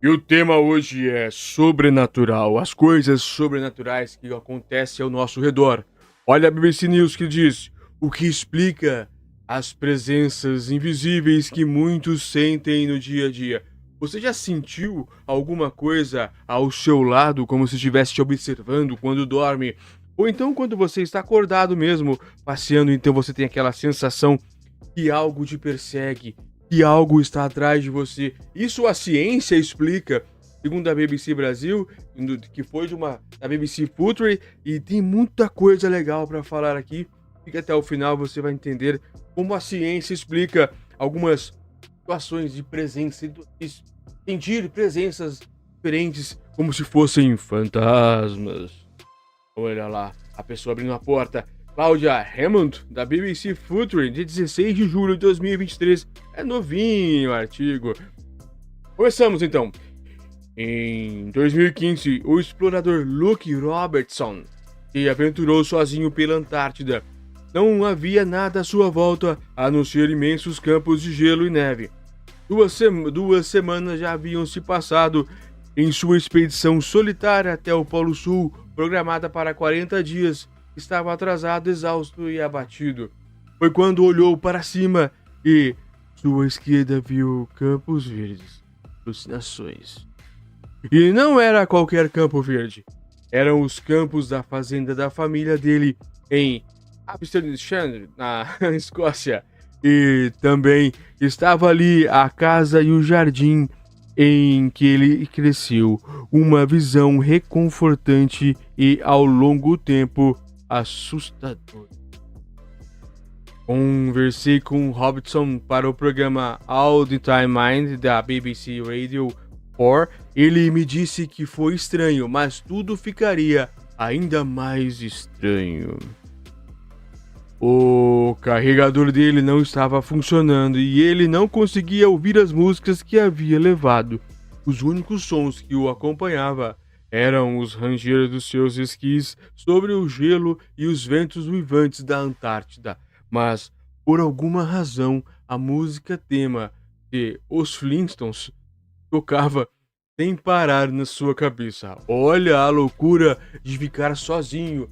E o tema hoje é sobrenatural, as coisas sobrenaturais que acontecem ao nosso redor. Olha a BBC News que diz: o que explica as presenças invisíveis que muitos sentem no dia a dia. Você já sentiu alguma coisa ao seu lado, como se estivesse te observando quando dorme? Ou então quando você está acordado mesmo, passeando, então você tem aquela sensação que algo te persegue, que algo está atrás de você. Isso a ciência explica, segundo a BBC Brasil, que foi da BBC Future, e tem muita coisa legal para falar aqui. Fica até o final, você vai entender como a ciência explica algumas situações de presença, de sentir presenças diferentes, como se fossem fantasmas. Olha lá, a pessoa abrindo a porta. Cláudia Hammond, da BBC Future, de 16 de julho de 2023. É novinho o artigo. Começamos então. Em 2015, o explorador Luke Robertson se aventurou sozinho pela Antártida. Não havia nada à sua volta a não ser imensos campos de gelo e neve. Duas semanas já haviam se passado em sua expedição solitária até o Polo Sul, programada para 40 dias. Estava atrasado, exausto e abatido. Foi quando olhou para cima e sua esquerda viu campos verdes. Alucinações. E não era qualquer campo verde. Eram os campos da fazenda da família dele em Aberdeenshire, na Escócia. E também estava ali a casa e o jardim em que ele cresceu. Uma visão reconfortante e, ao longo tempo, assustadora. Conversei com Robertson para o programa All the Time Mind da BBC Radio 4. Ele me disse que foi estranho, mas tudo ficaria ainda mais estranho. O carregador dele não estava funcionando e ele não conseguia ouvir as músicas que havia levado. Os únicos sons que o acompanhava eram os ranger dos seus esquis sobre o gelo e os ventos uivantes da Antártida. Mas, por alguma razão, a música tema de Os Flintstones tocava sem parar na sua cabeça. Olha a loucura de ficar sozinho,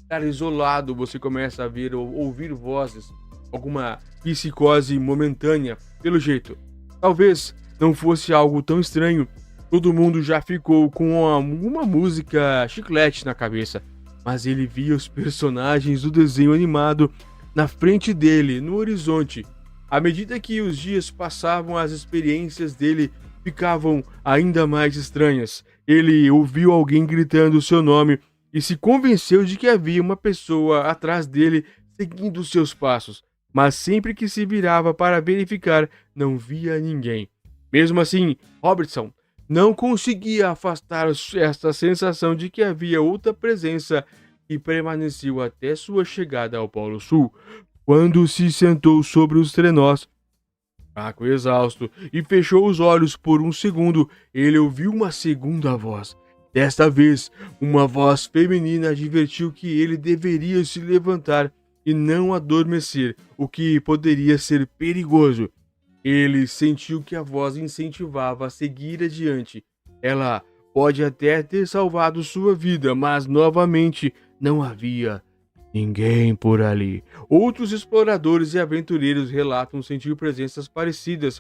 ficar isolado. Você começa a ver ou ouvir vozes, alguma psicose momentânea, pelo jeito. Talvez não fosse algo tão estranho. Todo mundo já ficou com uma música chiclete na cabeça, mas ele via os personagens do desenho animado na frente dele, no horizonte. À medida que os dias passavam, as experiências dele ficavam ainda mais estranhas. Ele ouviu alguém gritando seu nome e se convenceu de que havia uma pessoa atrás dele seguindo seus passos, mas sempre que se virava para verificar, não via ninguém. Mesmo assim, Robertson não conseguia afastar esta sensação de que havia outra presença e permaneceu até sua chegada ao Polo Sul, quando se sentou sobre os trenós, fraco e exausto, e fechou os olhos por um segundo. Ele ouviu uma segunda voz. Desta vez, uma voz feminina advertiu que ele deveria se levantar e não adormecer, o que poderia ser perigoso. Ele sentiu que a voz incentivava a seguir adiante. Ela pode até ter salvado sua vida, mas novamente não havia ninguém por ali. Outros exploradores e aventureiros relatam sentir presenças parecidas,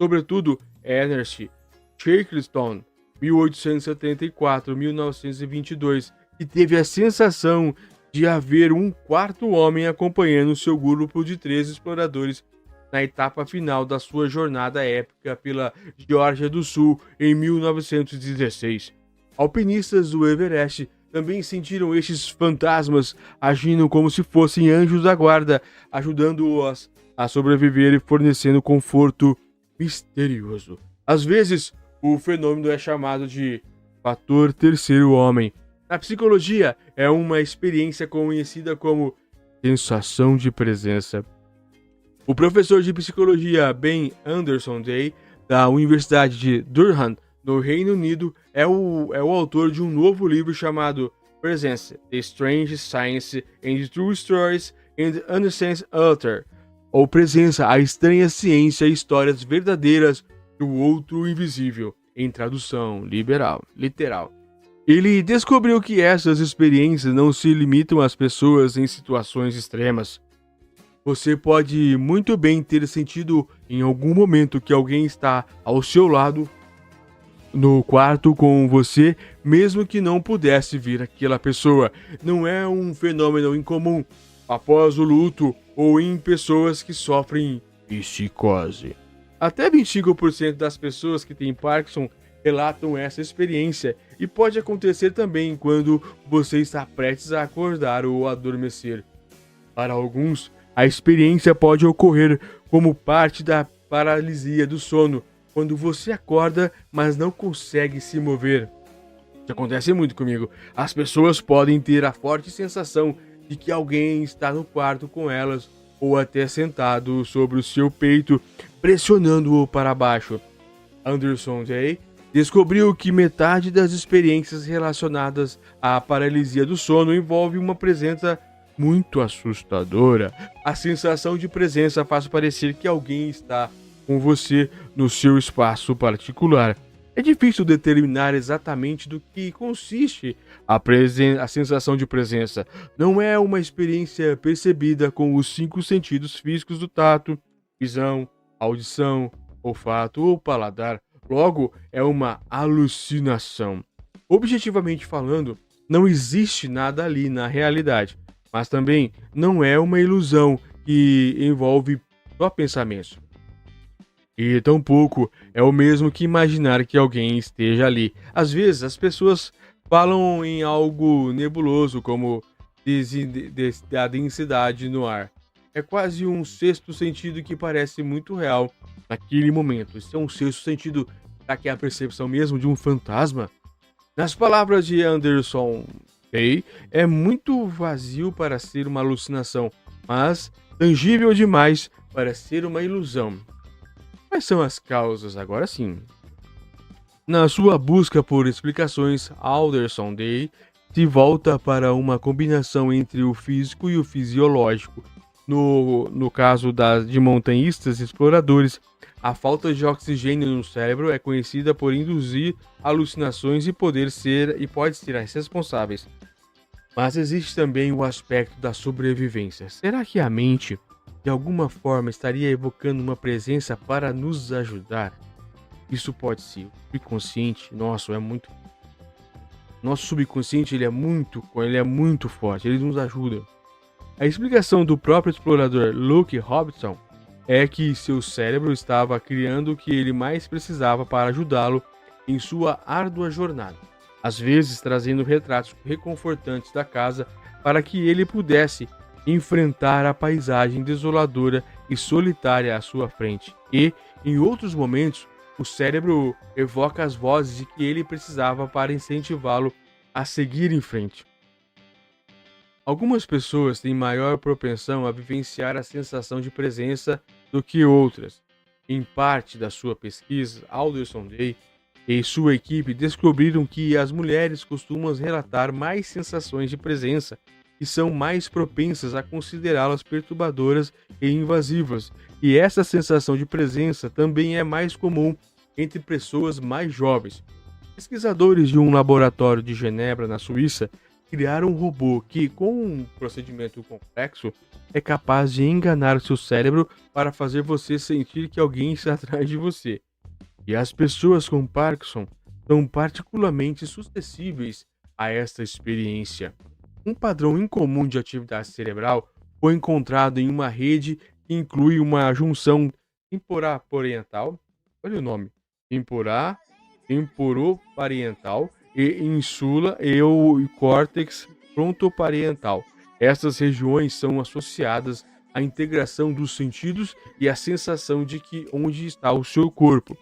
sobretudo Ernest Shackleton, 1874-1922, que teve a sensação de haver um quarto homem acompanhando seu grupo de 13 exploradores na etapa final da sua jornada épica pela Geórgia do Sul em 1916. Alpinistas do Everest também sentiram estes fantasmas agindo como se fossem anjos da guarda, ajudando-os a sobreviver e fornecendo conforto misterioso. Às vezes, o fenômeno é chamado de fator terceiro homem. Na psicologia, é uma experiência conhecida como sensação de presença. O professor de psicologia Ben Anderson Day, da Universidade de Durham, no Reino Unido, é o autor de um novo livro chamado Presence: The Strange Science and True Stories in the Unseen Ether, ou Presença: A Estranha Ciência e Histórias Verdadeiras do Outro Invisível. em tradução literal. Ele descobriu que essas experiências não se limitam às pessoas em situações extremas. Você pode muito bem ter sentido em algum momento que alguém está ao seu lado no quarto com você, mesmo que não pudesse ver aquela pessoa. Não é um fenômeno incomum após o luto ou em pessoas que sofrem psicose. Até 25% das pessoas que têm Parkinson relatam essa experiência, e pode acontecer também quando você está prestes a acordar ou adormecer. Para alguns, a experiência pode ocorrer como parte da paralisia do sono, quando você acorda, mas não consegue se mover. Isso acontece muito comigo. As pessoas podem ter a forte sensação de que alguém está no quarto com elas, ou até sentado sobre o seu peito, pressionando-o para baixo. Anderson Day descobriu que metade das experiências relacionadas à paralisia do sono envolve uma presença muito assustadora. A sensação de presença faz parecer que alguém está com você no seu espaço particular. É difícil determinar exatamente do que consiste a sensação de presença. Não é uma experiência percebida com os 5 sentidos físicos do tato, visão, audição, olfato ou paladar. Logo, é uma alucinação. Objetivamente falando, não existe nada ali na realidade, mas também não é uma ilusão que envolve só pensamentos. E tampouco é o mesmo que imaginar que alguém esteja ali. Às vezes, as pessoas falam em algo nebuloso, como a densidade no ar. É quase um sexto sentido que parece muito real naquele momento. Isso é um sexto sentido, será que é a percepção mesmo de um fantasma? Nas palavras de Anderson Day, é muito vazio para ser uma alucinação, mas tangível demais para ser uma ilusão. Quais são as causas? Agora sim. Na sua busca por explicações, Alderson Day se volta para uma combinação entre o físico e o fisiológico. No caso de montanhistas exploradores, a falta de oxigênio no cérebro é conhecida por induzir alucinações e pode ser as responsáveis. Mas existe também o aspecto da sobrevivência. Será que a mente de alguma forma estaria evocando uma presença para nos ajudar? Isso pode ser. O subconsciente, nosso subconsciente ele é muito forte, ele nos ajuda. A explicação do próprio explorador Luke Robinson é que seu cérebro estava criando o que ele mais precisava para ajudá-lo em sua árdua jornada, às vezes trazendo retratos reconfortantes da casa para que ele pudesse enfrentar a paisagem desoladora e solitária à sua frente. E, em outros momentos, o cérebro evoca as vozes de que ele precisava para incentivá-lo a seguir em frente. Algumas pessoas têm maior propensão a vivenciar a sensação de presença do que outras. Em parte da sua pesquisa, Alderson Day e sua equipe descobriram que as mulheres costumam relatar mais sensações de presença e são mais propensas a considerá-las perturbadoras e invasivas, e essa sensação de presença também é mais comum entre pessoas mais jovens. Pesquisadores de um laboratório de Genebra, na Suíça, criaram um robô que, com um procedimento complexo, é capaz de enganar o seu cérebro para fazer você sentir que alguém está atrás de você. E as pessoas com Parkinson são particularmente suscetíveis a esta experiência. Um padrão incomum de atividade cerebral foi encontrado em uma rede que inclui uma junção temporoparietal, olha o nome, temporoparietal e insula e o córtex frontoparietal. Essas regiões são associadas à integração dos sentidos e à sensação de que onde está o seu corpo.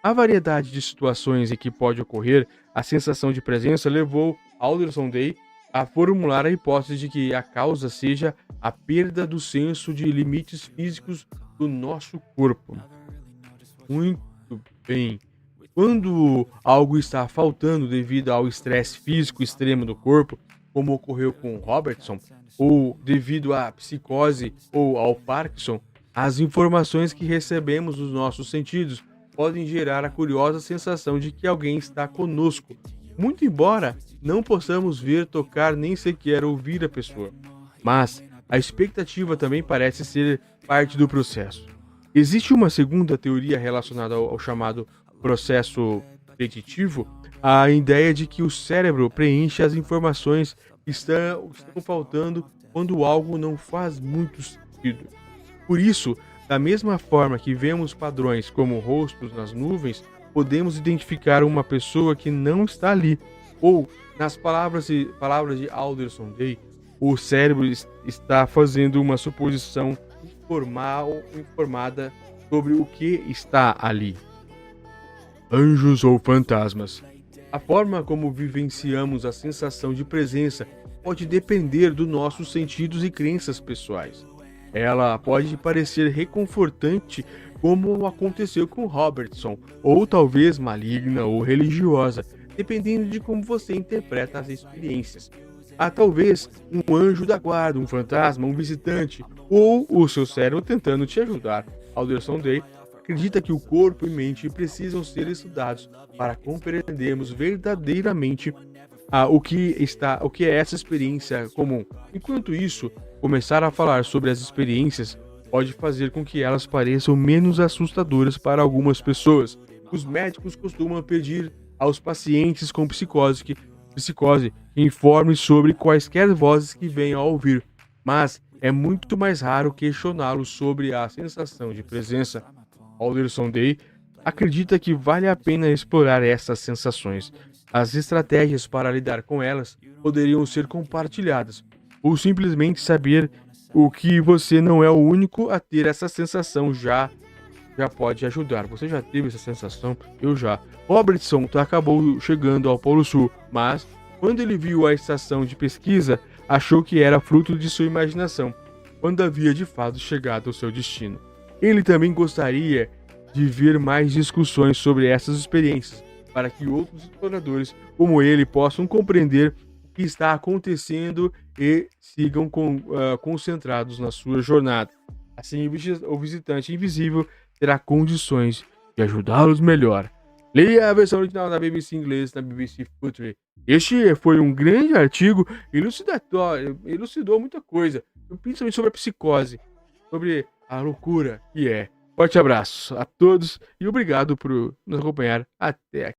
A variedade de situações em que pode ocorrer a sensação de presença levou Alderson Day a formular a hipótese de que a causa seja a perda do senso de limites físicos do nosso corpo. Muito bem. Quando algo está faltando devido ao estresse físico extremo do corpo, como ocorreu com Robertson, ou devido à psicose ou ao Parkinson, as informações que recebemos dos nossos sentidos podem gerar a curiosa sensação de que alguém está conosco, muito embora não possamos ver, tocar nem sequer ouvir a pessoa. Mas a expectativa também parece ser parte do processo. Existe uma segunda teoria relacionada ao chamado processo preditivo, a ideia de que o cérebro preenche as informações que estão faltando quando algo não faz muito sentido. Por isso, da mesma forma que vemos padrões como rostos nas nuvens, podemos identificar uma pessoa que não está ali. Ou, nas palavras de Alderson Day, o cérebro está fazendo uma suposição informada sobre o que está ali. Anjos ou fantasmas. A forma como vivenciamos a sensação de presença pode depender dos nossos sentidos e crenças pessoais. Ela pode parecer reconfortante, como aconteceu com Robertson, ou talvez maligna ou religiosa, dependendo de como você interpreta as experiências. Há talvez um anjo da guarda, um fantasma, um visitante, ou o seu cérebro tentando te ajudar. Alderson Day acredita que o corpo e mente precisam ser estudados para compreendermos verdadeiramente o que é essa experiência comum. Enquanto isso, começar a falar sobre as experiências pode fazer com que elas pareçam menos assustadoras para algumas pessoas. Os médicos costumam pedir aos pacientes com psicose que informe sobre quaisquer vozes que venham a ouvir, mas é muito mais raro questioná-los sobre a sensação de presença. Alderson Day acredita que vale a pena explorar essas sensações. As estratégias para lidar com elas poderiam ser compartilhadas, ou simplesmente saber o que você não é o único a ter essa sensação já pode ajudar. Você já teve essa sensação? Eu já. Robertson acabou chegando ao Polo Sul, mas quando ele viu a estação de pesquisa, achou que era fruto de sua imaginação, quando havia de fato chegado ao seu destino. Ele também gostaria de ver mais discussões sobre essas experiências, para que outros exploradores como ele possam compreender o que está acontecendo e sigam concentrados na sua jornada. Assim, o visitante invisível terá condições de ajudá-los melhor. Leia a versão original da BBC inglês na BBC Future. Este foi um grande artigo elucidou muita coisa, principalmente sobre a psicose, sobre a loucura que é. Forte abraço a todos e obrigado por nos acompanhar até aqui.